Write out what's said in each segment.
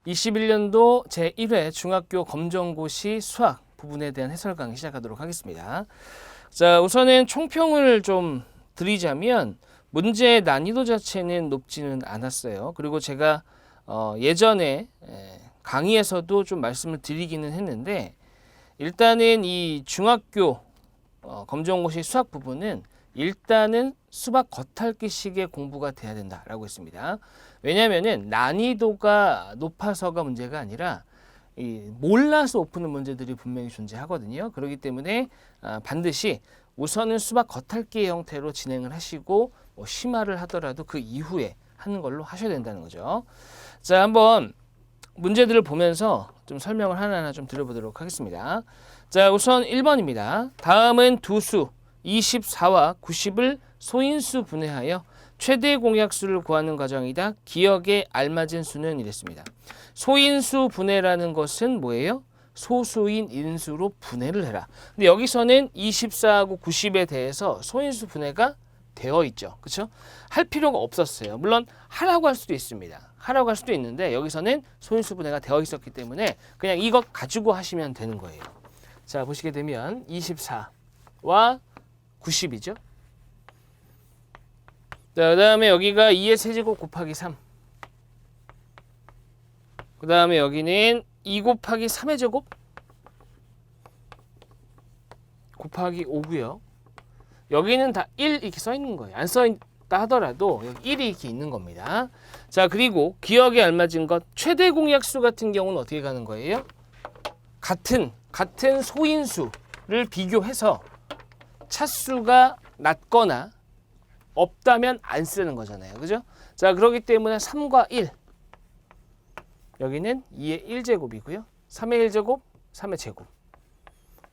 21년도 제1회 중학교 검정고시 수학 부분에 대한 해설 강의 시작하도록 하겠습니다. 자, 우선은 총평을 좀 드리자면 문제의 난이도 자체는 높지는 않았어요. 그리고 제가 예전에 강의에서도 좀 말씀을 드리기는 했는데, 일단은 이 중학교 검정고시 수학 부분은 일단은 수박 겉핥기식의 공부가 돼야 된다라고 했습니다. 왜냐하면은 난이도가 높아서가 문제가 아니라 몰라서 푸는 문제들이 분명히 존재하거든요. 그렇기 때문에 반드시 우선은 수박 겉핥기 형태로 진행을 하시고 심화를 하더라도 그 이후에 하는 걸로 하셔야 된다는 거죠. 자, 한번 문제들을 보면서 좀 설명을 하나하나 좀 드려보도록 하겠습니다. 자, 우선 1번입니다. 다음은 두 수 24와 90을 소인수 분해하여 최대 공약수를 구하는 과정이다. 기억에 알맞은 수는 이랬습니다. 소인수 분해라는 것은 뭐예요? 소수인 인수로 분해를 해라. 근데 여기서는 24하고 90에 대해서 소인수 분해가 되어 있죠. 그렇죠? 할 필요가 없었어요. 물론 하라고 할 수도 있습니다. 하라고 할 수도 있는데 여기서는 소인수 분해가 되어 있었기 때문에 그냥 이것 가지고 하시면 되는 거예요. 자, 보시게 되면 24와 90이죠. 자, 그 다음에 여기가 2의 세제곱 곱하기 3. 그 다음에 여기는 2 곱하기 3의 제곱 곱하기 5고요. 여기는 다 1 이렇게 써 있는 거예요. 안 써 있다 하더라도 여기 1이 이렇게 있는 겁니다. 자, 그리고 기억에 알맞은 것 최대 공약수 같은 경우는 어떻게 가는 거예요? 같은 소인수를 비교해서 차수가 낮거나 없다면 안 쓰는 거잖아요. 그죠? 자, 그렇기 때문에 3과 1. 여기는 2의 1제곱이고요. 3의 1제곱, 3의 제곱.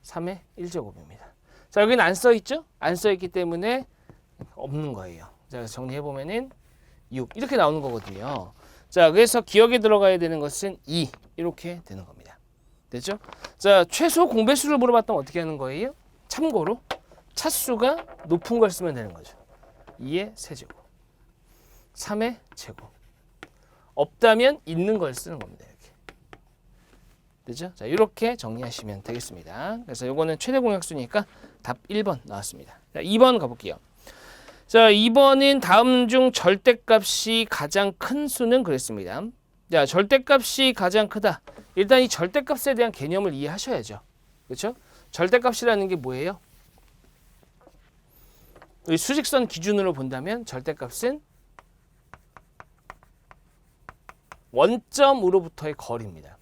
3의 1제곱입니다. 자, 여기는 안 써 있죠? 안 써 있기 때문에 없는 거예요. 자, 정리해 보면은 6 이렇게 나오는 거거든요. 자, 그래서 기억에 들어가야 되는 것은 2 이렇게 되는 겁니다. 됐죠? 자, 최소 공배수를 물어봤다면 어떻게 하는 거예요? 참고로 차수가 높은 걸 쓰면 되는 거죠. 2의 세제곱, 3의 제곱. 없다면 있는 걸 쓰는 겁니다. 이렇게. 되죠? 자, 이렇게 정리하시면 되겠습니다. 그래서 요거는 최대 공약수니까 답 1번 나왔습니다. 자, 2번 가볼게요. 자, 2번은 다음 중 절대값이 가장 큰 수는 그랬습니다. 자, 절대값이 가장 크다. 일단 이 절대값에 대한 개념을 이해하셔야죠. 그렇죠? 절대값이라는 게 뭐예요? 이 수직선 기준으로 본다면 절대값은 원점으로부터의 거리입니다.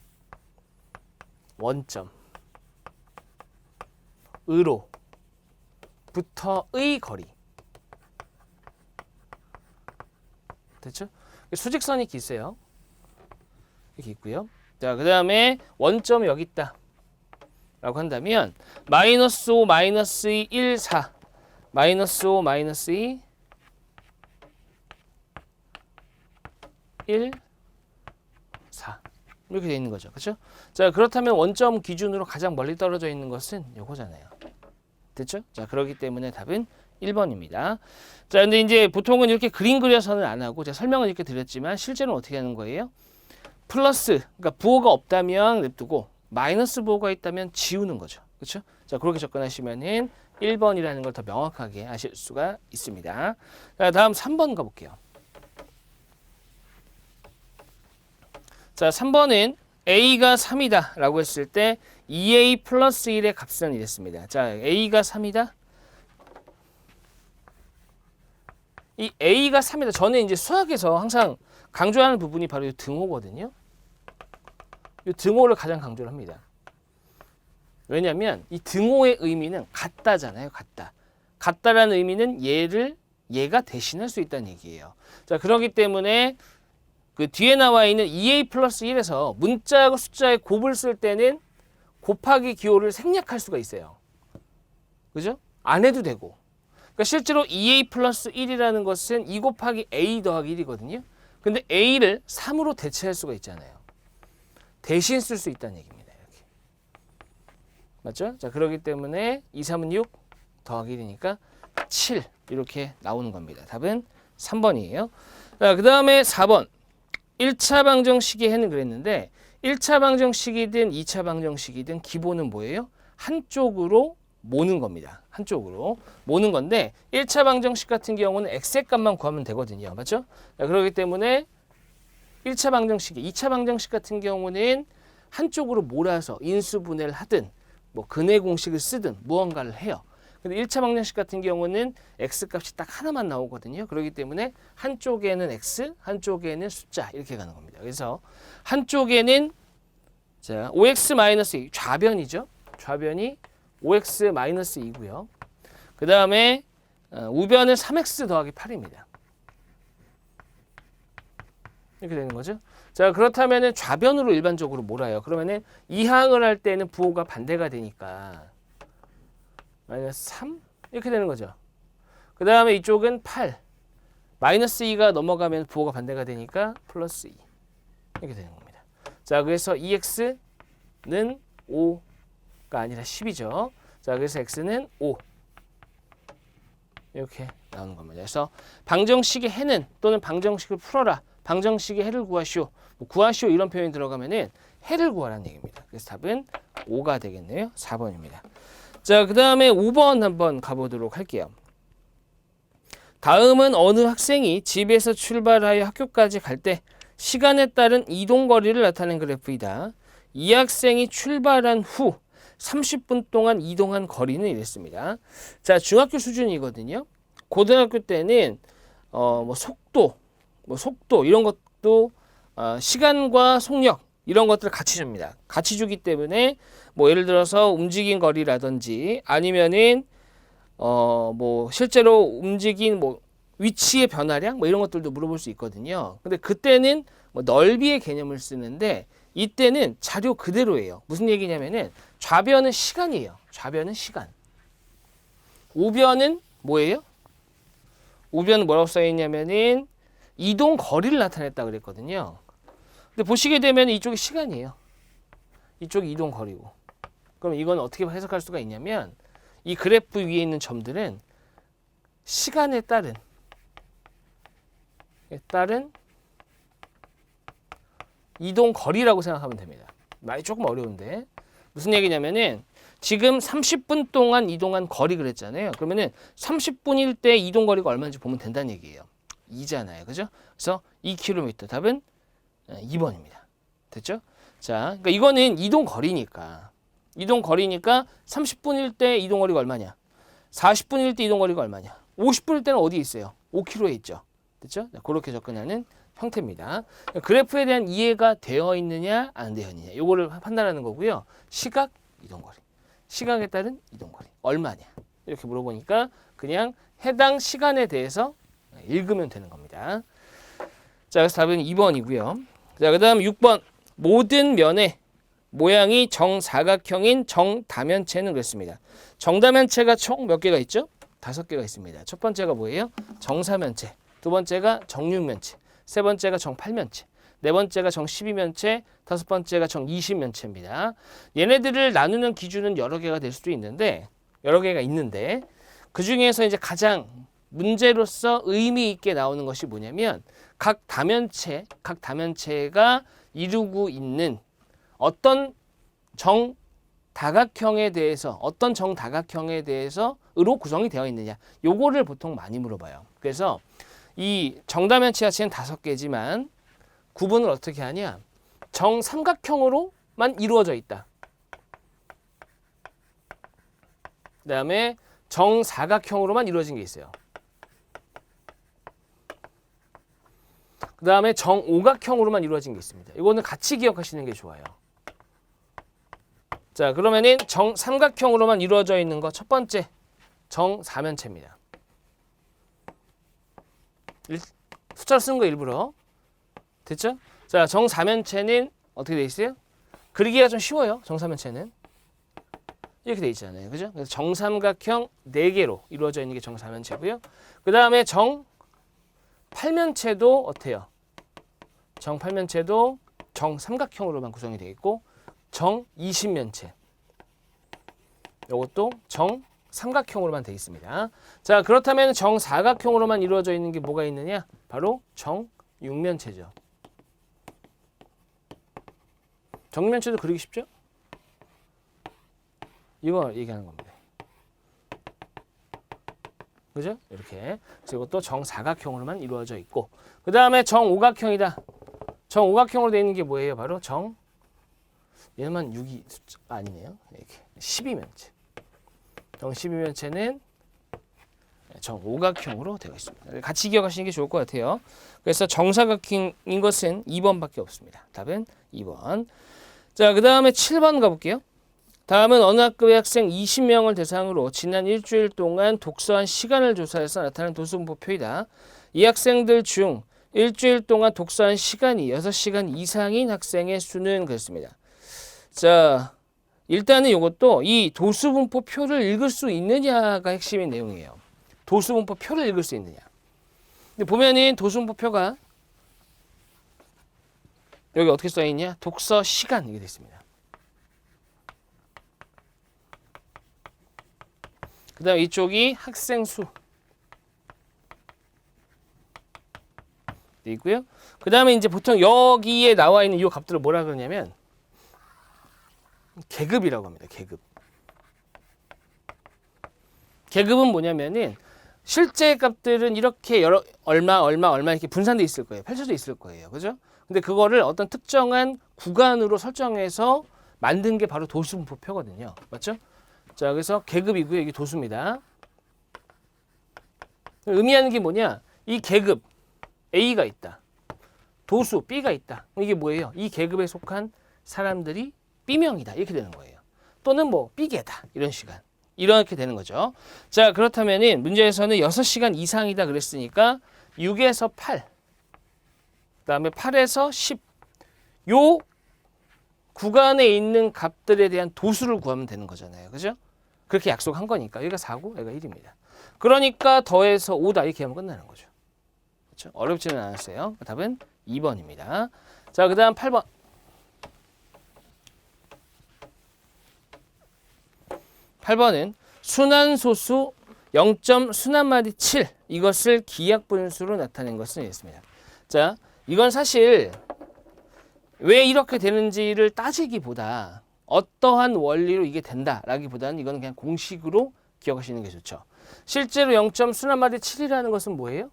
원점으로부터의 거리. 됐죠? 수직선이 기세요. 이렇게 있고요. 자, 그 다음에 원점이 여기 있다 라고 한다면 마이너스 5, 마이너스 2, 1, 4 마이너스 5, 마이너스 2, 1, 4 이렇게 되어 있는 거죠. 그렇죠? 자, 그렇다면 원점 기준으로 가장 멀리 떨어져 있는 것은 요거잖아요. 됐죠? 자, 그렇기 때문에 답은 1번입니다. 자, 근데 이제 보통은 이렇게 그림 그려서는 안 하고 제가 설명을 이렇게 드렸지만 실제로는 어떻게 하는 거예요? 플러스, 그러니까 부호가 없다면 냅두고 마이너스 부호가 있다면 지우는 거죠. 그렇죠? 자, 그렇게 접근하시면은 1번이라는 걸 더 명확하게 아실 수가 있습니다. 자, 다음 3번 가볼게요. 자, 3번은 A가 3이다 라고 했을 때 2A 플러스 1의 값은 이랬습니다. 자, A가 3이다. 이 A가 3이다. 저는 이제 수학에서 항상 강조하는 부분이 바로 이 등호거든요. 이 등호를 가장 강조를 합니다. 왜냐하면 이 등호의 의미는 같다잖아요. 같다라는 의미는 얘가 대신할 수 있다는 얘기예요. 자, 그렇기 때문에 그 뒤에 나와 있는 2a 플러스 1에서 문자하고 숫자의 곱을 쓸 때는 곱하기 기호를 생략할 수가 있어요. 그죠? 안 해도 되고. 그러니까 실제로 2a 플러스 1이라는 것은 2 곱하기 a 더하기 1이거든요. 근데 a를 3으로 대체할 수가 있잖아요. 대신 쓸 수 있다는 얘기입니다. 이렇게. 맞죠? 자, 그렇기 때문에 2, 3은 6 더하기 1이니까 7 이렇게 나오는 겁니다. 답은 3번이에요. 자, 그 다음에 4번. 1차 방정식의 해는 그랬는데 1차 방정식이든 2차 방정식이든 기본은 뭐예요? 한쪽으로 모는 겁니다. 한쪽으로 모는 건데 1차 방정식 같은 경우는 x의 값만 구하면 되거든요. 맞죠? 그렇기 때문에 1차 방정식이 2차 방정식 같은 경우는 한쪽으로 몰아서 인수분해를 하든 뭐 근해 공식을 쓰든 무언가를 해요. 근데 1차 방정식 같은 경우는 x 값이 딱 하나만 나오거든요. 그렇기 때문에 한쪽에는 x, 한쪽에는 숫자 이렇게 가는 겁니다. 그래서 한쪽에는 자, 5x-2 좌변이죠. 좌변이 5x-2고요. 그 다음에 우변은 3x 더하기 8입니다. 이렇게 되는 거죠. 자, 그렇다면은 좌변으로 일반적으로 몰아요. 그러면은 이항을 할 때는 부호가 반대가 되니까 마이너스 3 이렇게 되는 거죠. 그 다음에 이쪽은 8 마이너스 2가 넘어가면 부호가 반대가 되니까 플러스 2 이렇게 되는 겁니다. 자, 그래서 2x는 5가 아니라 10이죠. 자, 그래서 x는 5 이렇게 나오는 겁니다. 그래서 방정식의 해는 또는 방정식을 풀어라. 방정식의 해를 구하시오. 뭐 구하시오 이런 표현이 들어가면은 해를 구하라는 얘기입니다. 그래서 답은 5가 되겠네요. 4번입니다. 자, 그 다음에 5번 한번 가보도록 할게요. 다음은 어느 학생이 집에서 출발하여 학교까지 갈 때 시간에 따른 이동 거리를 나타낸 그래프이다. 이 학생이 출발한 후 30분 동안 이동한 거리는 이랬습니다. 자, 중학교 수준이거든요. 고등학교 때는 속도 이런 것도 시간과 속력 이런 것들을 같이 줍니다. 같이 주기 때문에 뭐 예를 들어서 움직인 거리라든지 아니면은 뭐 실제로 움직인 뭐 위치의 변화량 뭐 이런 것들도 물어볼 수 있거든요. 근데 그때는 뭐 넓이의 개념을 쓰는데 이때는 자료 그대로예요. 무슨 얘기냐면은 좌변은 시간이에요. 좌변은 시간. 우변은 뭐예요? 우변은 뭐라고 써 있냐면은 이동 거리를 나타냈다 그랬거든요. 근데 보시게 되면 이쪽이 시간이에요. 이쪽이 이동 거리고. 그럼 이건 어떻게 해석할 수가 있냐면 이 그래프 위에 있는 점들은 시간에 따른 이동 거리라고 생각하면 됩니다. 말이 조금 어려운데 무슨 얘기냐면은 지금 30분 동안 이동한 거리 그랬잖아요. 그러면은 30분일 때 이동 거리가 얼마인지 보면 된다는 얘기예요. 2잖아요. 그죠? 그래서 2km 답은 2번입니다. 됐죠? 자, 그러니까 이거는 이동 거리니까 30분일 때 이동 거리가 얼마냐? 40분일 때 이동 거리가 얼마냐? 50분일 때는 어디 있어요? 5km에 있죠. 됐죠? 그렇게 접근하는 형태입니다. 그래프에 대한 이해가 되어 있느냐, 안 되어 있느냐. 요거를 판단하는 거고요. 시각, 이동 거리. 시각에 따른 이동 거리. 얼마냐? 이렇게 물어보니까 그냥 해당 시간에 대해서 읽으면 되는 겁니다. 자, 그래서 답은 2번이고요. 자, 그다음 6번. 모든 면의 모양이 정사각형인 정다면체는 그랬습니다. 정다면체가 총 몇 개가 있죠? 5개가 있습니다. 첫 번째가 뭐예요? 정사면체. 두 번째가 정육면체. 세 번째가 정팔면체. 네 번째가 정12면체. 다섯 번째가 정20면체입니다. 얘네들을 나누는 기준은 여러 개가 될 수도 있는데 그 중에서 이제 가장 문제로서 의미 있게 나오는 것이 뭐냐면 각 다면체가 이루고 있는 어떤 정다각형에 대해서로 구성이 되어 있느냐. 요거를 보통 많이 물어봐요. 그래서 이 정다면체 자체는 5개지만 구분을 어떻게 하냐. 정삼각형으로만 이루어져 있다. 그 다음에 정사각형으로만 이루어진 게 있어요. 그 다음에 정오각형으로만 이루어진 게 있습니다. 이거는 같이 기억하시는 게 좋아요. 자, 그러면은 정삼각형으로만 이루어져 있는 거 첫 번째 정사면체입니다. 숫자로 쓴 거 일부러. 됐죠? 자, 정사면체는 어떻게 돼 있어요? 그리기가 좀 쉬워요. 정사면체는. 이렇게 돼 있잖아요. 그죠? 그래서 정삼각형 4개로 이루어져 있는 게 정사면체고요. 그 다음에 정팔면체도 어때요? 정팔면체도 정삼각형으로만 구성이 되어 있고 정20면체. 이것도 정삼각형으로만 되어 있습니다. 자, 그렇다면 정사각형으로만 이루어져 있는 게 뭐가 있느냐? 바로 정육면체죠. 정육면체도 그리기 쉽죠? 이거 얘기하는 겁니다. 그죠? 이렇게. 그리고 또 정사각형으로만 이루어져 있고, 그 다음에 정오각형이다. 정오각형으로 되어 있는 게 뭐예요? 바로 얘만 6이 숫자 아니네요. 이렇게 12면체. 정 12면체는 정오각형으로 되어 있습니다. 같이 기억하시는 게 좋을 것 같아요. 그래서 정사각형인 것은 2번밖에 없습니다. 답은 2번. 자, 그 다음에 7번 가볼게요. 다음은 어느 학급의 학생 20명을 대상으로 지난 일주일 동안 독서한 시간을 조사해서 나타낸 도수분포표이다. 이 학생들 중 일주일 동안 독서한 시간이 6시간 이상인 학생의 수는 그랬습니다. 자, 일단은 이것도 이 도수분포표를 읽을 수 있느냐가 핵심인 내용이에요. 도수분포표를 읽을 수 있느냐. 근데 보면은 도수분포표가 여기 어떻게 써 있냐? 독서 시간 이게 돼 있습니다. 그다음 이쪽이 학생 수 돼 있고요. 그다음에 이제 보통 여기에 나와 있는 이 값들을 뭐라 그러냐면 계급이라고 합니다. 계급. 계급은 뭐냐면은 실제 값들은 이렇게 얼마 이렇게 분산돼 있을 거예요. 펼쳐져 있을 거예요. 그죠? 근데 그거를 어떤 특정한 구간으로 설정해서 만든 게 바로 도수분포표거든요. 맞죠? 자, 그래서 계급이고요. 이게 도수입니다. 의미하는 게 뭐냐? 이 계급 A가 있다. 도수 B가 있다. 이게 뭐예요? 이 계급에 속한 사람들이 B명이다. 이렇게 되는 거예요. 또는 뭐 B계다. 이런 시간. 이렇게 되는 거죠. 자, 그렇다면은 문제에서는 6시간 이상이다 그랬으니까 6에서 8. 그다음에 8에서 10. 요 구간에 있는 값들에 대한 도수를 구하면 되는 거잖아요. 그죠? 그렇게 약속한 거니까. 여기가 4고 여기가 1입니다. 그러니까 더해서 5다 이렇게 하면 끝나는 거죠. 그렇죠? 어렵지는 않았어요. 답은 2번입니다. 자, 그 다음 8번. 8번은 순환소수 0점 순환마디 7 이것을 기약분수로 나타낸 것은 있습니다. 자, 이건 사실 왜 이렇게 되는지를 따지기보다 어떠한 원리로 이게 된다라기보다는 이건 그냥 공식으로 기억하시는 게 좋죠. 실제로 0점 순환마디 7이라는 것은 뭐예요?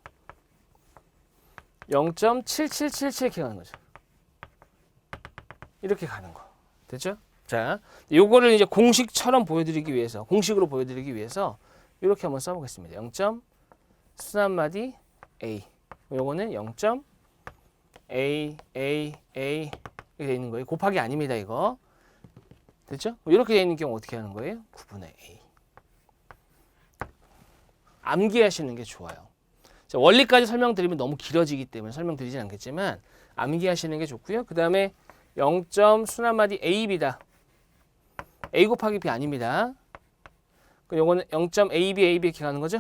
0.7777 이렇게 가는 거죠. 이렇게 가는 거. 됐죠? 자, 요거를 이제 공식처럼 보여드리기 위해서, 공식으로 보여드리기 위해서 이렇게 한번 써보겠습니다. 0점 순환마디 A. 요거는 0점 A 이렇게 되어 있는 거예요. 곱하기 아닙니다, 이거. 됐죠? 이렇게 되어 있는 경우 어떻게 하는 거예요? 9분의 A. 암기하시는 게 좋아요. 자, 원리까지 설명드리면 너무 길어지기 때문에 설명드리진 않겠지만 암기하시는 게 좋고요. 그 다음에 0점 순환마디 AB다. A 곱하기 B 아닙니다. 그럼 요거는 0.AB 이렇게 가는 거죠?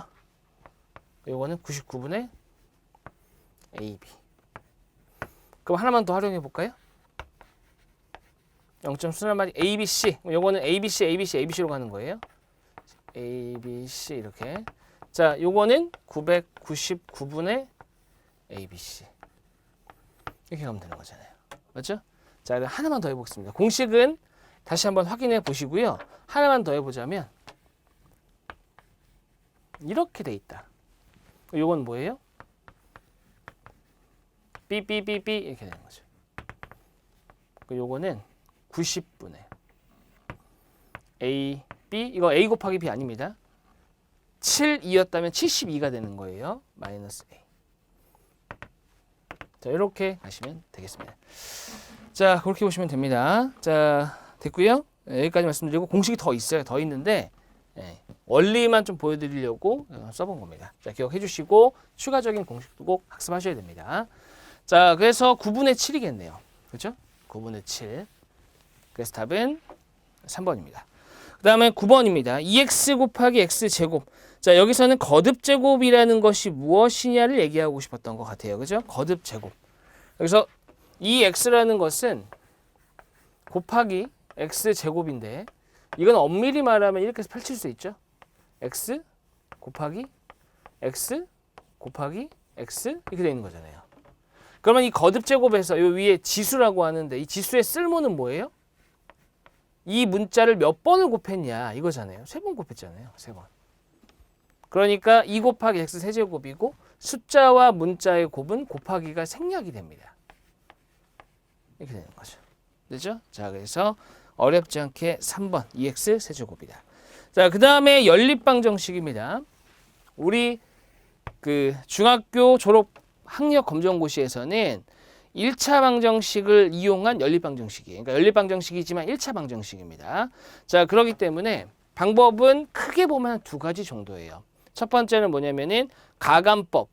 요거는 99분의 AB. 그럼 하나만 더 활용해 볼까요? 0점 순환마디 ABC. 요거는 ABC로 가는 거예요. ABC 이렇게. 자, 요거는 999분의 ABC. 이렇게 가면 되는 거잖아요. 맞죠? 자, 하나만 더 해보겠습니다. 공식은 다시 한번 확인해 보시고요. 하나만 더 해보자면 이렇게 돼 있다. 요건 뭐예요? 삐삐삐삐 이렇게 되는 거죠. 요거는 90분의 A, B, 이거 A 곱하기 B 아닙니다. 7이었다면 72가 되는 거예요. 마이너스 A. 자, 이렇게 하시면 되겠습니다. 자, 그렇게 보시면 됩니다. 자, 됐고요. 여기까지 말씀드리고 공식이 더 있어요. 더 있는데 원리만 좀 보여드리려고 써본 겁니다. 자, 기억해 주시고 추가적인 공식도 꼭 학습하셔야 됩니다. 자, 그래서 9분의 7이겠네요. 그렇죠? 9분의 7. 그래서 답은 3번입니다. 그 다음에 9번입니다. 2x 곱하기 x제곱. 자, 여기서는 거듭제곱이라는 것이 무엇이냐를 얘기하고 싶었던 것 같아요. 그죠? 거듭제곱. 여기서 이 x라는 것은 곱하기 x제곱인데 이건 엄밀히 말하면 이렇게 펼칠 수 있죠. x 곱하기 x 곱하기 x 이렇게 되어 있는 거잖아요. 그러면 이 거듭 제곱에서 요 위에 지수라고 하는데 이 지수의 쓸모는 뭐예요? 이 문자를 몇 번을 곱했냐 이거잖아요. 3번 곱했잖아요. 3번. 그러니까 2 곱하기 x 세제곱이고 숫자와 문자의 곱은 곱하기가 생략이 됩니다. 이렇게 되는 거죠. 되죠? 자, 그래서 어렵지 않게 3번 2x 세제곱이다. 자, 그 다음에 연립방정식입니다. 우리 그 중학교 졸업 학력 검정고시에서는 1차 방정식을 이용한 연립방정식이에요. 그러니까 연립방정식이지만 1차 방정식입니다. 자, 그렇기 때문에 방법은 크게 보면 2가지 정도예요. 첫 번째는 뭐냐면은 가감법.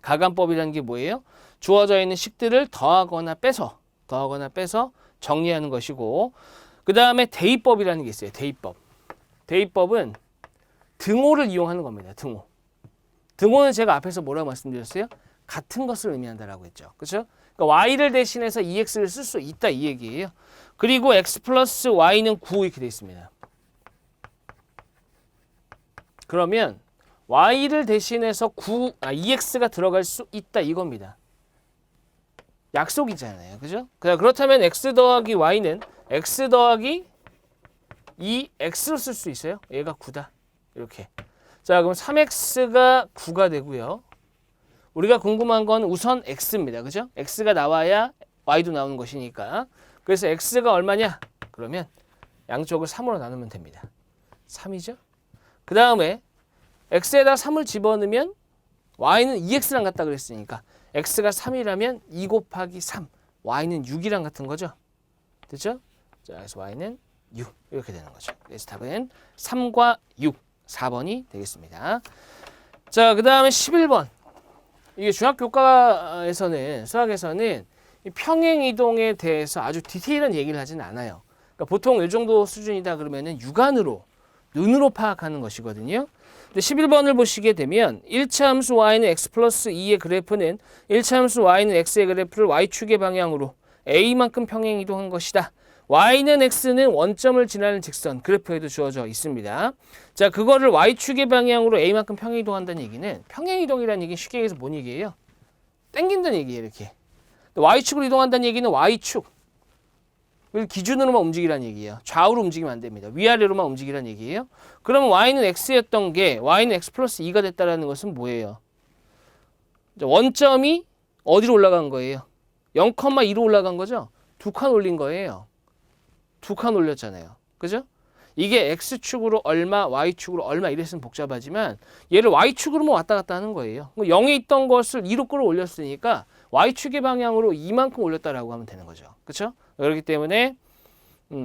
가감법이라는 게 뭐예요? 주어져 있는 식들을 더하거나 빼서 정리하는 것이고, 그 다음에 대입법이라는 게 있어요. 대입법. 대입법은 등호를 이용하는 겁니다. 등호. 등호는 제가 앞에서 뭐라고 말씀드렸어요? 같은 것을 의미한다라고 했죠. 그렇죠? 그러니까 y를 대신해서 2x를 쓸 수 있다 이 얘기예요. 그리고 x 플러스 y는 9 이렇게 돼 있습니다. 그러면 y를 대신해서 2x가 들어갈 수 있다 이겁니다. 약속이잖아요. 그죠? 그렇다면 x 더하기 y는 x 더하기 2x로 쓸 수 있어요. 얘가 9다. 이렇게. 자, 그럼 3x가 9가 되고요. 우리가 궁금한 건 우선 x입니다. 그죠? x가 나와야 y도 나오는 것이니까. 그래서 x가 얼마냐? 그러면 양쪽을 3으로 나누면 됩니다. 3이죠? 그 다음에 x에다 3을 집어넣으면 y는 2x랑 같다 그랬으니까 x가 3이라면 2 곱하기 3, y는 6이랑 같은 거죠. 됐죠? 자, 그래서 y는 6 이렇게 되는 거죠. 그래서 답은 3과 6, 4번이 되겠습니다. 자, 그 다음에 11번. 이게 중학교과에서는 수학에서는 평행이동에 대해서 아주 디테일한 얘기를 하지는 않아요. 그러니까 보통 이 정도 수준이다 그러면은 육안으로 눈으로 파악하는 것이거든요. 근데 11번을 보시게 되면 1차 함수 y는 x 플러스 2의 그래프는 1차 함수 y는 x의 그래프를 y축의 방향으로 a만큼 평행이동한 것이다. y는 x는 원점을 지나는 직선 그래프에도 주어져 있습니다. 자, 그거를 y축의 방향으로 a만큼 평행이동한다는 얘기는 평행이동이라는 얘기는 쉽게 얘기해서 뭔 얘기예요? 땡긴다는 얘기예요. 이렇게. y축으로 이동한다는 얘기는 y축 기준으로만 움직이라는 얘기예요. 좌우로 움직이면 안 됩니다. 위아래로만 움직이라는 얘기예요. 그러면 y는 x였던 게 y는 x 플러스 2가 됐다는 것은 뭐예요? 원점이 어디로 올라간 거예요? 0,2로 올라간 거죠? 2칸 올린 거예요. 2칸 올렸잖아요. 그죠? 이게 x축으로 얼마, y축으로 얼마 이랬으면 복잡하지만 얘를 y축으로만 왔다 갔다 하는 거예요. 0에 있던 것을 2로 끌어올렸으니까 y축의 방향으로 2만큼 올렸다라고 하면 되는 거죠. 그렇죠? 그렇기 때문에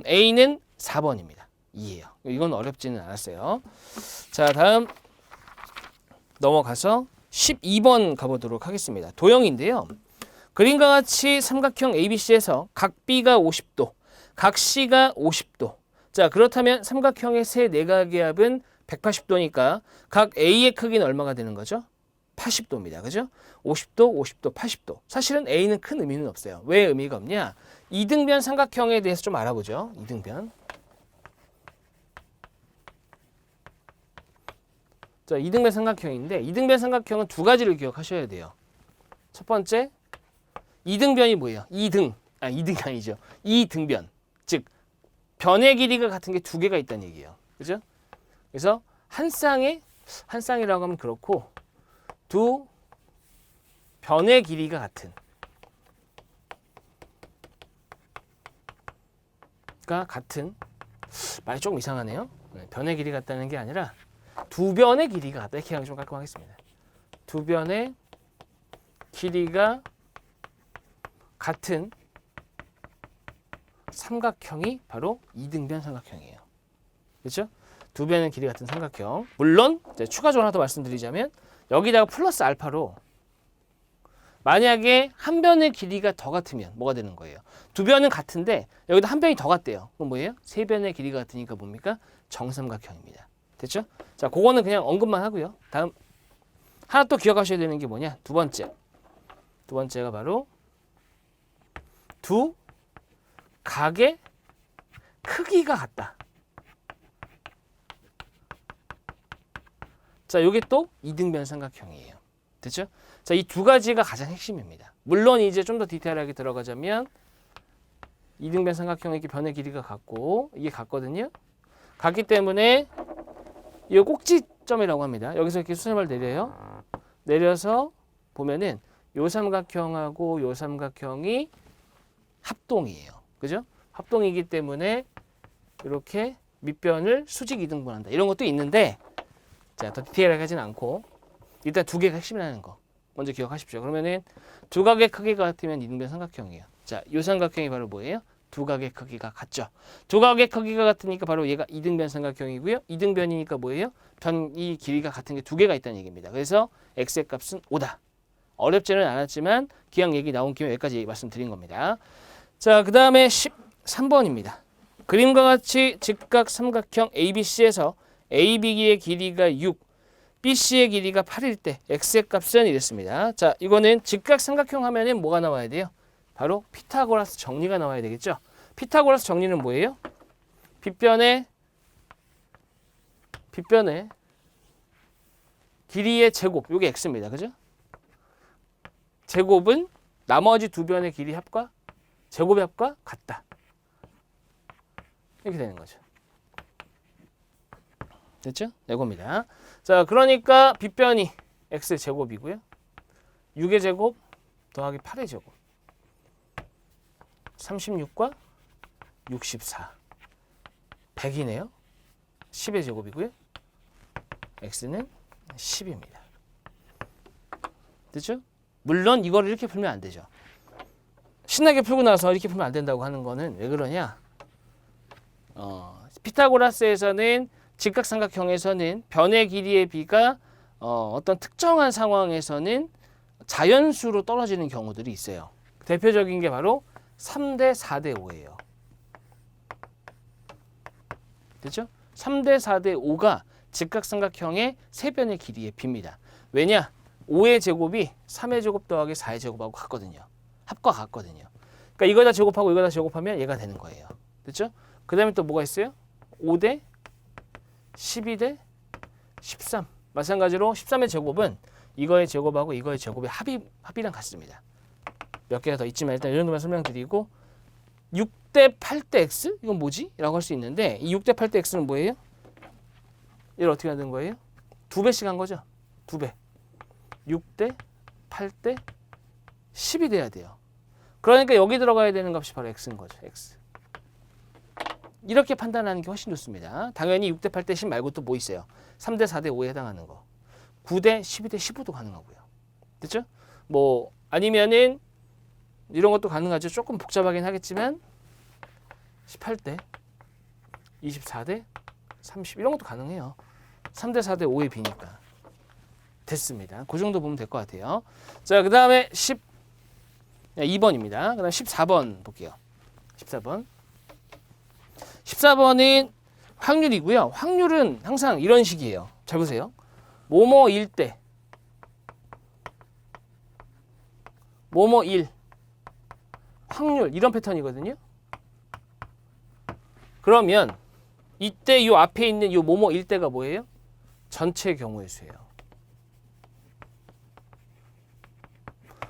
A는 4번입니다. 2예요. 이건 어렵지는 않았어요. 자, 다음 넘어가서 12번 가보도록 하겠습니다. 도형인데요. 그림과 같이 삼각형 ABC에서 각 B가 50도, 각 C가 50도. 자, 그렇다면 삼각형의 세 내각의 합은 180도니까 각 A의 크기는 얼마가 되는 거죠? 80도입니다. 그죠? 50도, 50도, 80도. 사실은 A는 큰 의미는 없어요. 왜 의미가 없냐? 이등변 삼각형에 대해서 좀 알아보죠. 이등변. 자, 이등변 삼각형인데 이등변 삼각형은 2가지를 기억하셔야 돼요. 첫 번째, 이등변이 뭐예요? 이등이 아니죠. 이등변. 즉 변의 길이가 같은 게 2개가 있다는 얘기예요. 그죠? 그래서 한 쌍이라고 하면 그렇고 두 변의 길이가 같은 말이 조금 이상하네요. 변의 길이 같다는 게 아니라 두 변의 길이가 같다. 이렇게 하면 좀 깔끔하겠습니다. 두 변의 길이가 같은 삼각형이 바로 이등변 삼각형이에요. 그렇죠? 두 변의 길이 같은 삼각형. 물론 추가적으로 하나 더 말씀드리자면 여기다가 플러스 알파로 만약에 한 변의 길이가 더 같으면 뭐가 되는 거예요? 두 변은 같은데 여기다 한 변이 더 같대요. 그럼 뭐예요? 세 변의 길이가 같으니까 뭡니까? 정삼각형입니다. 됐죠? 자, 그거는 그냥 언급만 하고요. 다음 하나 또 기억하셔야 되는 게 뭐냐? 두 번째가 바로 두 각의 크기가 같다. 자, 이게 또 이등변 삼각형이에요. 됐죠? 자, 이 2가지가 가장 핵심입니다. 물론 이제 좀 더 디테일하게 들어가자면 이등변 삼각형의 변의 길이가 같고 이게 같거든요. 같기 때문에 이 꼭지점이라고 합니다. 여기서 이렇게 수렴을 내려요. 내려서 보면은 요 삼각형하고 요 삼각형이 합동이에요. 그죠? 합동이기 때문에 이렇게 밑변을 수직 이등분한다. 이런 것도 있는데 자, 더 디테일하게 하진 않고 일단 두 개가 핵심이라는 거 먼저 기억하십시오. 그러면은 두 각의 크기가 같으면 이등변 삼각형이에요. 자, 요 삼각형이 바로 뭐예요? 두 각의 크기가 같죠. 두 각의 크기가 같으니까 바로 얘가 이등변 삼각형이고요. 이등변이니까 뭐예요? 변이 길이가 같은 게 두 개가 있다는 얘기입니다. 그래서 x의 값은 5다. 어렵지는 않았지만 기왕 얘기 나온 김에 여기까지 말씀드린 겁니다. 자, 그 다음에 13번입니다. 그림과 같이 직각 삼각형 ABC에서 AB의 길이가 6, BC의 길이가 8일 때 x의 값은 이랬습니다. 자, 이거는 직각 삼각형 하면은 뭐가 나와야 돼요? 바로 피타고라스 정리가 나와야 되겠죠. 피타고라스 정리는 뭐예요? 빗변의 길이의 제곱, 이게 x입니다. 그죠? 제곱은 나머지 두 변의 길이 합과 제곱의 합과 같다. 이렇게 되는 거죠. 됐죠? 이겁니다. 자, 그러니까 빗변이 x제곱이고요. 6의 제곱 더하기 8의 제곱. 36과 64. 100이네요. 10의 제곱이고요. x는 10입니다. 됐죠? 물론 이걸 이렇게 풀면 안 되죠. 신나게 풀고 나서 이렇게 풀면 안 된다고 하는 거는 왜 그러냐? 피타고라스에서는 직각삼각형에서는 변의 길이의 비가 어떤 특정한 상황에서는 자연수로 떨어지는 경우들이 있어요. 대표적인 게 바로 3대 4대 5예요. 됐죠? 3대 4대 5가 직각삼각형의 세 변의 길이의 비입니다. 왜냐? 5의 제곱이 3의 제곱 더하기 4의 제곱하고 같거든요. 합과 같거든요. 그러니까 이거 다 제곱하고 이거 다 제곱하면 얘가 되는 거예요. 됐죠? 그 다음에 또 뭐가 있어요? 5대 12대 13. 마찬가지로 13의 제곱은 이거의 제곱하고 이거의 제곱의 합이랑 같습니다. 몇 개가 더 있지만 일단 이 정도만 설명드리고 6대 8대 x? 이건 뭐지? 라고 할 수 있는데 이 6대 8대 x는 뭐예요? 이걸 어떻게 하는 거예요? 2배씩 한 거죠. 2배. 6대 8대 10이 돼야 돼요. 그러니까 여기 들어가야 되는 값이 바로 x인 거죠. x. 이렇게 판단하는 게 훨씬 좋습니다. 당연히 6대 8대 10 말고 또 뭐 있어요? 3대 4대 5에 해당하는 거. 9대 12대 15도 가능하고요. 됐죠? 뭐 아니면은 이런 것도 가능하죠. 조금 복잡하긴 하겠지만 18대 24대 30 이런 것도 가능해요. 3대 4대 5의 비니까. 됐습니다. 그 정도 보면 될 것 같아요. 자, 그 다음에 2번입니다. 그 다음 14번 볼게요. 14번. 14번은 확률이고요. 확률은 항상 이런 식이에요. 잘 보세요. 뭐뭐일 때 뭐뭐일 확률 이런 패턴이거든요. 그러면 이때 요 앞에 있는 요 뭐뭐일 때가 뭐예요? 전체 경우의 수예요.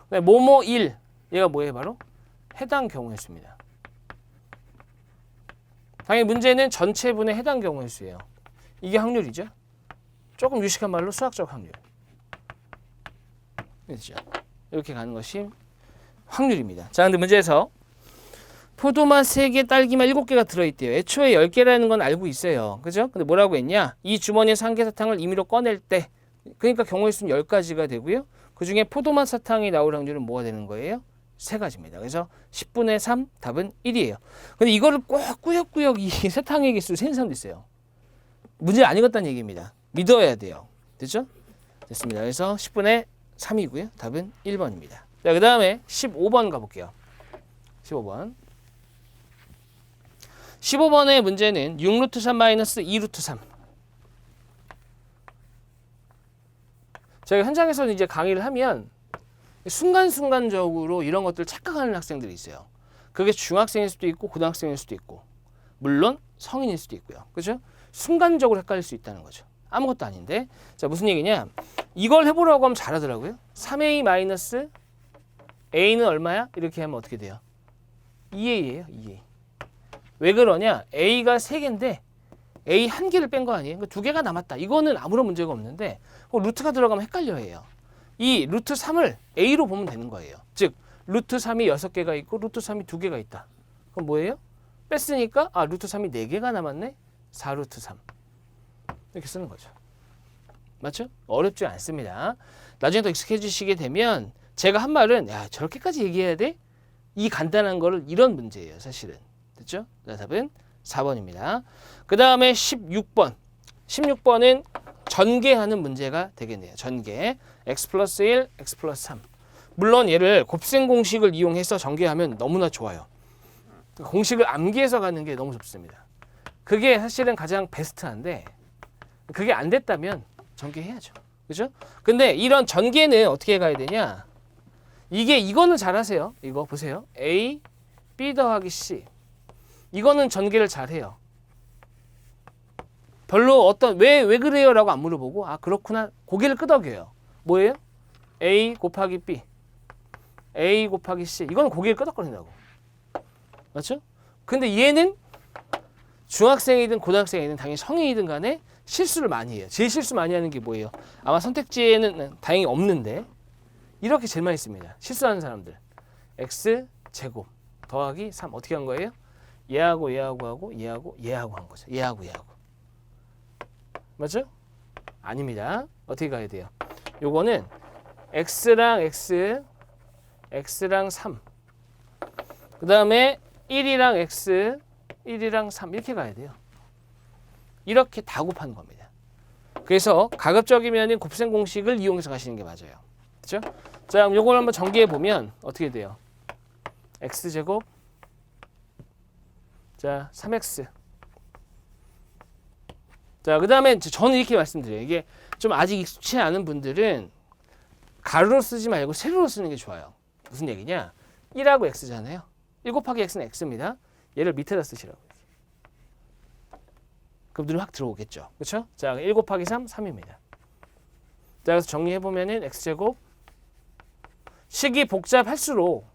뭐뭐일 얘가 뭐예요? 바로 해당 경우의 수입니다. 당연히 문제는 전체분의 해당 경우의 수예요. 이게 확률이죠. 조금 유식한 말로 수학적 확률. 그렇죠? 이렇게 가는 것이 확률입니다. 자, 근데 문제에서 포도맛 3개, 딸기맛 7개가 들어있대요. 애초에 10개라는 건 알고 있어요. 그죠? 근데 뭐라고 했냐? 이 주머니에서 한 개 사탕을 임의로 꺼낼 때, 그러니까 경우의 수는 10가지가 되고요. 그 중에 포도맛 사탕이 나올 확률은 뭐가 되는 거예요? 3가지입니다. 그래서 10분의 3 답은 1이에요. 근데 이거를 꼭 꾸역꾸역 이 사탕의 개수를 세는 사람도 있어요. 문제 안 읽었다는 얘기입니다. 믿어야 돼요. 됐죠? 됐습니다. 그래서 10분의 3이고요. 답은 1번입니다. 자, 그 다음에 15번 가볼게요. 15번. 15번의 문제는 6루트 3 마이너스 2루트 3. 제가 현장에서는 이제 강의를 하면 순간순간적으로 이런 것들을 착각하는 학생들이 있어요. 그게 중학생일 수도 있고 고등학생일 수도 있고 물론 성인일 수도 있고요. 그렇죠? 순간적으로 헷갈릴 수 있다는 거죠. 아무것도 아닌데. 자, 무슨 얘기냐? 이걸 해보라고 하면 잘하더라고요. 3a 마이너스 a는 얼마야? 이렇게 하면 어떻게 돼요? 2a예요. 2a. 왜 그러냐? a가 3개인데 a 1개를 뺀 거 아니에요? 그러니까 2개가 남았다. 이거는 아무런 문제가 없는데 루트가 들어가면 헷갈려해요. 이 루트 3을 a로 보면 되는 거예요. 즉 루트 3이 6개가 있고 루트 3이 2개가 있다. 그럼 뭐예요? 뺐으니까 루트 3이 4개가 남았네. 4루트 3 이렇게 쓰는 거죠. 맞죠? 어렵지 않습니다. 나중에 더 익숙해지시게 되면 제가 한 말은 야 저렇게까지 얘기해야 돼? 이 간단한 거를 이런 문제예요. 사실은. 됐죠? 답은 4번입니다. 그 다음에 16번. 16번은 전개하는 문제가 되겠네요. 전개. x 플러스 1, x 플러스 3. 물론 얘를 곱셈 공식을 이용해서 전개하면 너무나 좋아요. 공식을 암기해서 가는 게 너무 좋습니다. 그게 사실은 가장 베스트한데 그게 안 됐다면 전개해야죠. 그죠? 근데 이런 전개는 어떻게 가야 되냐? 이거는 잘하세요. 이거 보세요. A, B 더하기 C. 이거는 전개를 잘해요. 별로 왜 그래요? 라고 안 물어보고 그렇구나. 고개를 끄덕여요. 뭐예요? A 곱하기 B. A 곱하기 C. 이거는 고개를 끄덕거린다고. 맞죠? 근데 얘는 중학생이든 고등학생이든 당연히 성인이든 간에 실수를 많이 해요. 제일 실수 많이 하는 게 뭐예요? 아마 선택지에는 다행히 없는데 이렇게 제일 많이 씁니다. 실수하는 사람들. x 제곱 더하기 3 어떻게 한 거예요? 얘하고 얘하고 하고 얘하고 얘하고 한 거죠. 얘하고 얘하고. 맞죠? 아닙니다. 어떻게 가야 돼요? 요거는 x랑 x, x랑 3. 그 다음에 1이랑 x, 1이랑 3 이렇게 가야 돼요. 이렇게 다 곱하는 겁니다. 그래서 가급적이면 곱셈 공식을 이용해서 가시는 게 맞아요. 그렇죠? 자, 그럼 요걸 한번 전개해 보면 어떻게 돼요? x제곱 자, 3x. 자, 그다음에 저는 이렇게 말씀드려요. 이게 좀 아직 익숙치 않은 분들은 가로로 쓰지 말고 세로로 쓰는 게 좋아요. 무슨 얘기냐? 1하고 x잖아요. 1 곱하기 x는 x입니다. 얘를 밑에다 쓰시라고. 그럼 눈이 확 들어오겠죠. 그렇죠? 자, 1 곱하기 3, 3입니다. 자, 그래서 정리해보면은 x제곱 식이 복잡할수록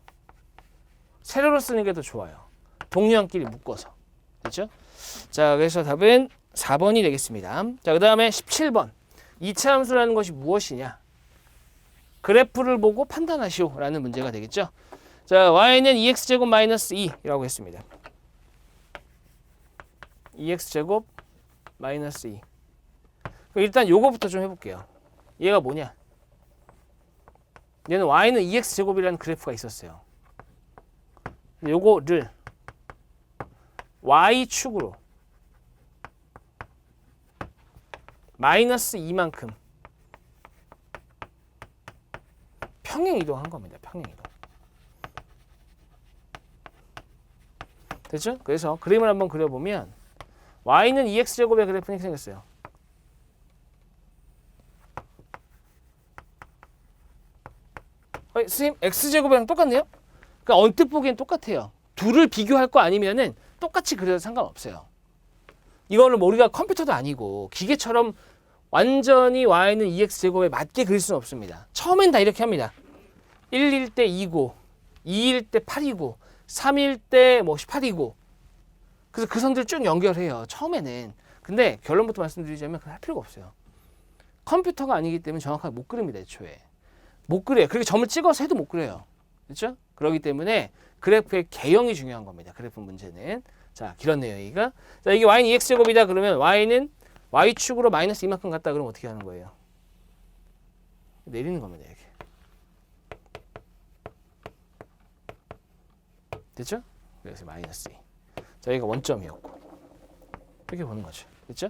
세로로 쓰는 게 더 좋아요. 동류한끼리 묶어서. 그렇죠? 자, 그래서 답은 4번이 되겠습니다. 자, 그 다음에 17번. 2차 함수라는 것이 무엇이냐? 그래프를 보고 판단하시오라는 문제가 되겠죠. 자, y는 2x제곱 마이너스 2라고 했습니다. 2x제곱 마이너스 2. 일단 요거부터 좀 해볼게요. 얘가 뭐냐? 얘는 y는 2x제곱이라는 그래프가 있었어요. 요거를 y축으로 마이너스 2만큼 평행 이동한 겁니다. 평행 이동. 됐죠? 그래서 그림을 한번 그려보면 y는 2x제곱의 그래프는 이렇게 생겼어요. 선생님 x제곱이랑 똑같네요? 그러니까 언뜻 보기엔 똑같아요. 둘을 비교할 거 아니면은 똑같이 그려도 상관없어요. 이거는 뭐 우리가 컴퓨터도 아니고 기계처럼 완전히 y는 2x제곱에 맞게 그릴 수는 없습니다. 처음엔 다 이렇게 합니다. 1일 때 2고 2일 때 8이고 3일 때 뭐 18이고 그래서 그 선들 쭉 연결해요. 처음에는. 근데 결론부터 말씀드리자면 그걸 할 필요가 없어요. 컴퓨터가 아니기 때문에 정확하게 못 그립니다. 애초에. 못 그려요. 그렇게 점을 찍어서 해도 못 그려요. 그렇죠? 그렇기 때문에 그래프의 개형이 중요한 겁니다. 그래프 문제는. 자, 길었네요. 여기가. 자, 이게 y는 2x제곱이다 그러면 y는 y축으로 마이너스 이만큼 갔다 그러면 어떻게 하는 거예요? 내리는 겁니다. 이렇게. 됐죠? 그래서 마이너스 2. 자, 여기가 원점이었고. 이렇게 보는 거죠. 그렇죠?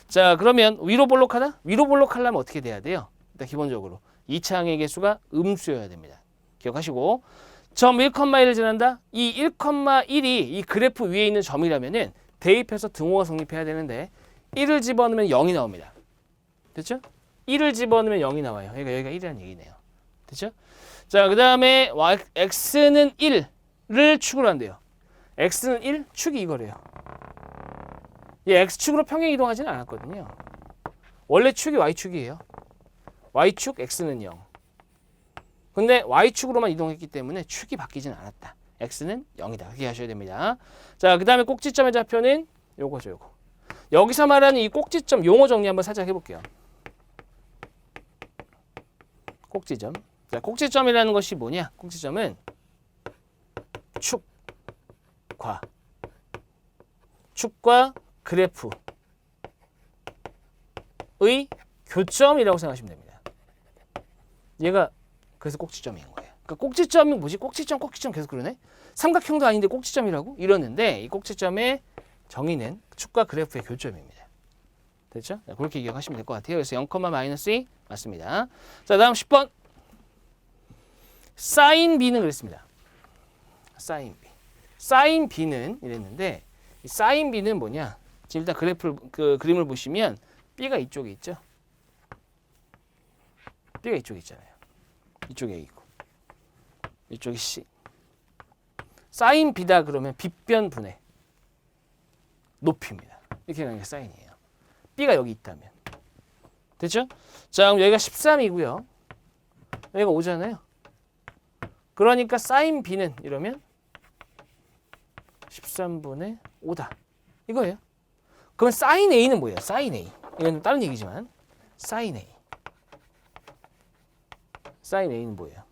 자, 그러면 위로 볼록하다? 위로 볼록하려면 어떻게 돼야 돼요? 일단 기본적으로 2차 항의 개수가 음수여야 됩니다. 기억하시고 점 1,1을 지난다? 이 1,1이 이 그래프 위에 있는 점이라면은 대입해서 등호가 성립해야 되는데 1을 집어넣으면 0이 나옵니다. 됐죠? 1을 집어넣으면 0이 나와요. 그러니까 여기가 1이라는 얘기네요. 됐죠? 자, 그 다음에 x는 1을 축으로 한대요. x는 1, 축이 이거래요. 얘 x축으로 평행 이동하지는 않았거든요. 원래 축이 y축이에요. y축 x는 0. 근데 y축으로만 이동했기 때문에 축이 바뀌지는 않았다. x는 0이다. 그렇게 하셔야 됩니다. 자, 그 다음에 꼭지점의 좌표는 요거죠, 요거. 여기서 말하는 이 꼭지점 용어 정리 한번 살짝 해볼게요. 꼭지점. 자, 꼭지점이라는 것이 뭐냐? 꼭지점은 축과 그래프의 교점이라고 생각하시면 됩니다. 얘가 그래서 꼭지점인 거예요. 그러니까 꼭지점이 뭐지? 꼭지점 계속 그러네? 삼각형도 아닌데 꼭지점이라고? 이러는데 이 꼭지점의 정의는 축과 그래프의 교점입니다. 됐죠? 자, 그렇게 기억하시면 될 것 같아요. 그래서 0,-2 맞습니다. 자, 다음 10번. 사인 B는 그랬습니다. 사인 B. 사인 B는 이랬는데 이 사인 B는 뭐냐? 지금 일단 그림을 보시면 B가 이쪽에 있죠. B가 이쪽에 있잖아요. 이쪽에 있고 이쪽이 C. 사인 B다 그러면 빗변분의 높이입니다. 이렇게 가는 게 사인이에요. B가 여기 있다면. 됐죠? 자, 그럼 여기가 13이고요. 여기가 5잖아요. 그러니까 사인 B는 이러면 13분의 5다. 이거예요. 그러면 사인 A는 뭐예요? 사인 A. 이건 좀 다른 얘기지만 사인 A. 사인 A는 뭐예요?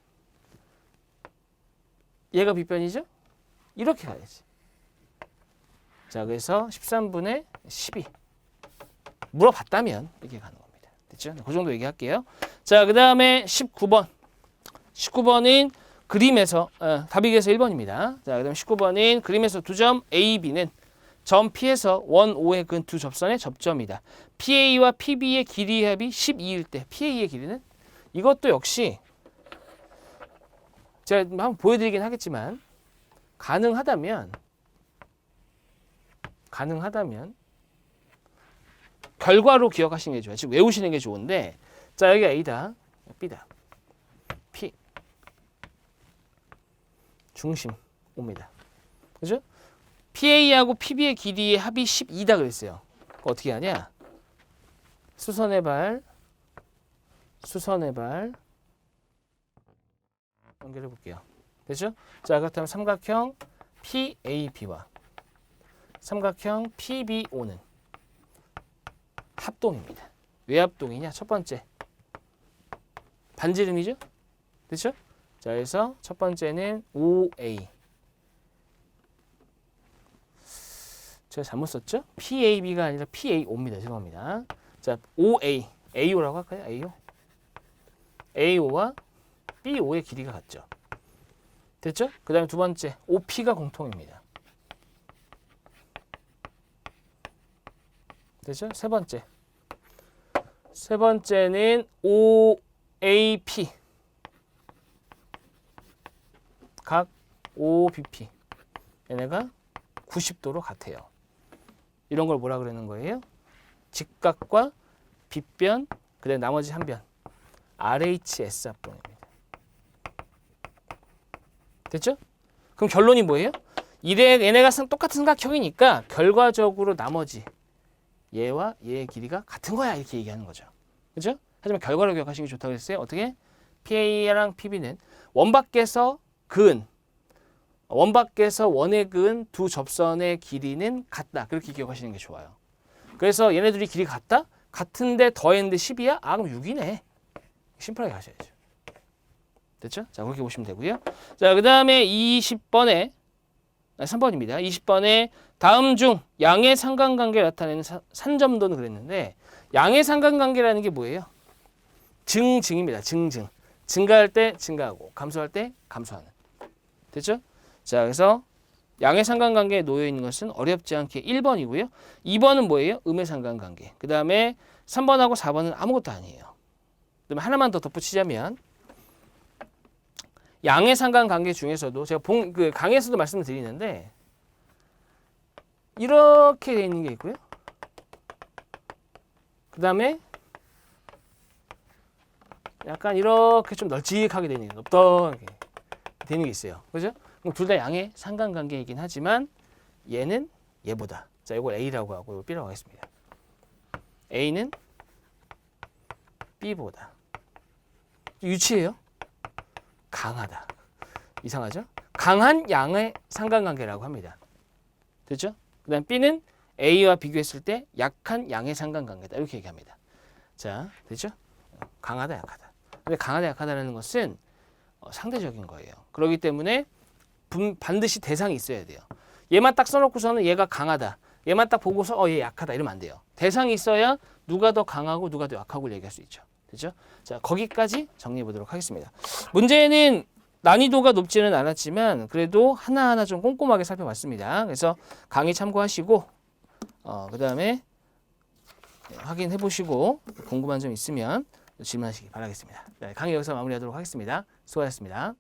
얘가 빗변이죠? 이렇게 가야지. 자, 그래서 13분의 12. 물어봤다면 이렇게 가는 겁니다. 됐죠? 그 정도 얘기할게요. 자, 그 다음에 19번. 19번은 그림에서, 답이에서 1번입니다. 자, 그 다음에 19번은 그림에서 두 점 A, B는 점 P에서 원 O의 근 두 접선의 접점이다. PA와 PB의 길이 합이 12일 때 PA의 길이는 이것도 역시 제가 한번 보여드리긴 하겠지만 가능하다면 결과로 기억하시는 게 좋아요. 지금 외우시는 게 좋은데 자, 여기가 A다, B다. P 중심 옵니다. 그죠? PA하고 PB의 길이의 합이 12다 그랬어요. 어떻게 하냐? 수선의 발 연결해 볼게요. 됐죠? 자, 그렇다면 삼각형 PAB와 삼각형 PBO는 합동입니다. 왜 합동이냐? 첫 번째 반지름이죠? 됐죠? 자, 그래서 첫 번째는 OA. 제가 잘못 썼죠? PAB가 아니라 PAO입니다. 죄송합니다. 자, OA, AO라고 할까요? AO. AO와 BO의 길이가 같죠. 됐죠? 그 다음에 두 번째, OP가 공통입니다. 됐죠? 세 번째는 OAP. 각 OBP. 얘네가 90도로 같아요. 이런 걸 뭐라 그러는 거예요? 직각과 빗변, 그다음에 나머지 한 변. RHS 합동입니다. 됐죠? 그럼 결론이 뭐예요? 얘네가 똑같은 삼각형이니까 결과적으로 나머지 얘와 얘의 길이가 같은 거야 이렇게 얘기하는 거죠. 그죠? 하지만 결과를 기억하시는 게 좋다고 했어요. 어떻게? PA랑 PB는 원밖에서 원의 그은 두 접선의 길이는 같다. 그렇게 기억하시는 게 좋아요. 그래서 얘네들이 길이가 같다? 같은데 더했는데 10이야? 아, 그럼 6이네. 심플하게 하셔야죠. 됐죠? 자, 그렇게 보시면 되고요. 자, 그 다음에 3번입니다. 20번에 다음 중 양의 상관관계를 나타내는 산점도는 그랬는데 양의 상관관계라는 게 뭐예요? 증입니다. 증가할 때 증가하고 감소할 때 감소하는. 됐죠? 자, 그래서 양의 상관관계에 놓여 있는 것은 어렵지 않게 1번이고요. 2번은 뭐예요? 음의 상관관계. 그 다음에 3번하고 4번은 아무것도 아니에요. 그다음에 하나만 더 덧붙이자면 양의 상관관계 중에서도 제가 강의에서도 말씀을 드리는데 이렇게 돼 있는 게 있고요. 그 다음에 약간 이렇게 좀 널찍하게 되는 게 넓게 되는 게 있어요. 그죠? 그럼 둘 다 양의 상관관계이긴 하지만 얘는 얘보다. 자, 이걸 A라고 하고 이걸 B라고 하겠습니다. A는 B보다. 유치해요. 강하다. 이상하죠? 강한 양의 상관관계라고 합니다. 됐죠? 그 다음 B는 A와 비교했을 때 약한 양의 상관관계다. 이렇게 얘기합니다. 자, 됐죠? 강하다, 약하다. 근데 강하다, 약하다라는 것은 상대적인 거예요. 그렇기 때문에 반드시 대상이 있어야 돼요. 얘만 딱 써놓고서는 얘가 강하다. 얘만 딱 보고서 얘 약하다 이러면 안 돼요. 대상이 있어야 누가 더 강하고 누가 더 약하고 얘기할 수 있죠. 됐죠? 자, 거기까지 정리해 보도록 하겠습니다. 문제는 난이도가 높지는 않았지만 그래도 하나하나 좀 꼼꼼하게 살펴봤습니다. 그래서 강의 참고하시고 그 다음에 확인해 보시고 궁금한 점 있으면 질문하시기 바라겠습니다. 네, 강의 여기서 마무리하도록 하겠습니다. 수고하셨습니다.